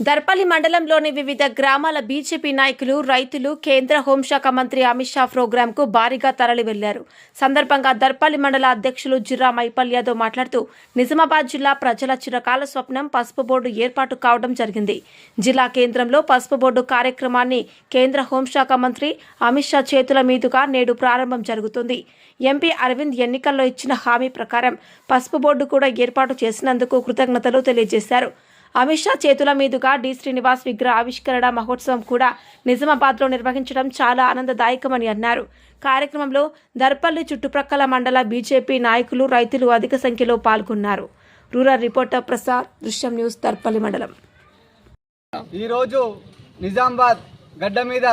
దర్పల్లి మండలంలోని వివిధ గ్రామాల బీజేపీ నాయకులు, రైతులు కేంద్ర హోంశాఖ మంత్రి అమిత్ షా ప్రోగ్రాంకు భారీగా తరలి వెళ్లారు. సందర్భంగా దర్పల్లి మండల అధ్యక్షులు జిర్రా మైపల్ యాదవ్ మాట్లాడుతూ నిజామాబాద్ జిల్లా ప్రజల చిరకాల స్వప్నం పసుపు బోర్డు ఏర్పాటు కావడం జరిగింది. జిల్లా కేంద్రంలో పసుపు బోర్డు కార్యక్రమాన్ని కేంద్ర హోంశాఖ మంత్రి అమిత్ షా చేతుల మీదుగా నేడు ప్రారంభం జరుగుతుంది. ఎంపీ అరవింద్ ఎన్నికల్లో ఇచ్చిన హామీ ప్రకారం పసుపు బోర్డు కూడా ఏర్పాటు చేసినందుకు కృతజ్ఞతలు తెలియజేశారు. అమిత్ షా చేతుల మీదుగా డి శ్రీనివాస్ విగ్రహ ఆవిష్కరణ మహోత్సవం కూడా నిజామాబాద్లో నిర్వహించడం చాలా ఆనందదాయకమని అన్నారు. కార్యక్రమంలో దర్పల్లి చుట్టుప్రక్కల మండల బీజేపీ నాయకులు, రైతులు అధిక సంఖ్యలో పాల్గొన్నారు. రూరల్ రిపోర్టర్ ప్రసాద్, దృశ్యం న్యూస్, దర్పల్లి మండలం. ఈరోజు నిజామాబాద్ గడ్డ మీద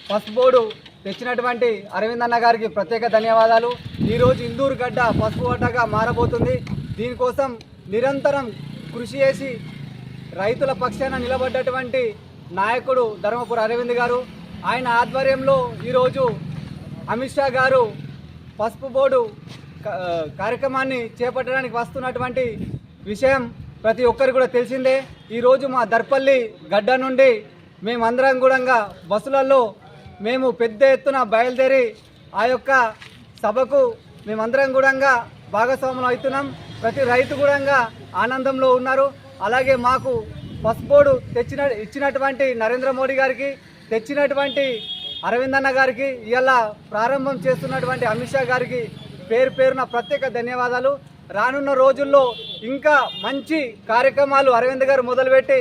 పసుపు బోర్డు తెచ్చినటువంటి అరవింద్ అన్న గారికి ప్రత్యేక ధన్యవాదాలు. ఈరోజు ఇందూరు గడ్డ పసుపు అడ్డగా మారబోతుంది. దీనికోసం నిరంతరం కృషి చేసి రైతుల పక్షాన నిలబడ్డటువంటి నాయకుడు ధర్మపురి అరవింద్ గారు. ఆయన ఆధ్వర్యంలో ఈరోజు అమిత్ షా గారు పసుపు బోర్డు కార్యక్రమాన్ని చేపట్టడానికి వస్తున్నటువంటి విషయం ప్రతి ఒక్కరికి కూడా తెలిసిందే. ఈరోజు మా దర్పల్లి గడ్డ నుండి మేమందరం కూడా బస్సులలో మేము పెద్ద ఎత్తున బయలుదేరి ఆ యొక్క సభకు మేమందరం కూడా భాగస్వాములు అవుతున్నాం. ప్రతి రైతు కూడా ఆనందంలో ఉన్నారు. అలాగే మాకు పసుపు బోర్డు ఇచ్చినటువంటి నరేంద్ర మోడీ గారికి, తెచ్చినటువంటి అరవింద్ అన్న గారికి, ఇలా ప్రారంభం చేస్తున్నటువంటి అమిత్ షా గారికి పేరు పేరున ప్రత్యేక ధన్యవాదాలు. రానున్న రోజుల్లో ఇంకా మంచి కార్యక్రమాలు అరవింద్ గారు మొదలుపెట్టి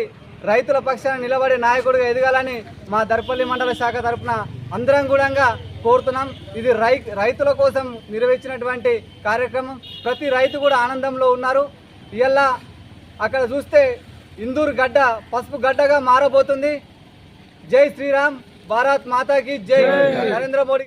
రైతుల పక్షాన నిలబడే నాయకుడిగా ఎదగాలని మా దర్పల్లి మండల శాఖ తరఫున అందరం కూడా కోరుతున్నాం. ఇది రైతుల కోసం నిర్వహించినటువంటి కార్యక్రమం. ప్రతి రైతు కూడా ఆనందంలో ఉన్నారు. ఇలా అక్కడ చూస్తే ఇందూరు గడ్డ పసుపు గడ్డగా మారబోతుంది. జై శ్రీరామ్, భారత్ మాతాకి జై. నరేంద్ర మోడీ.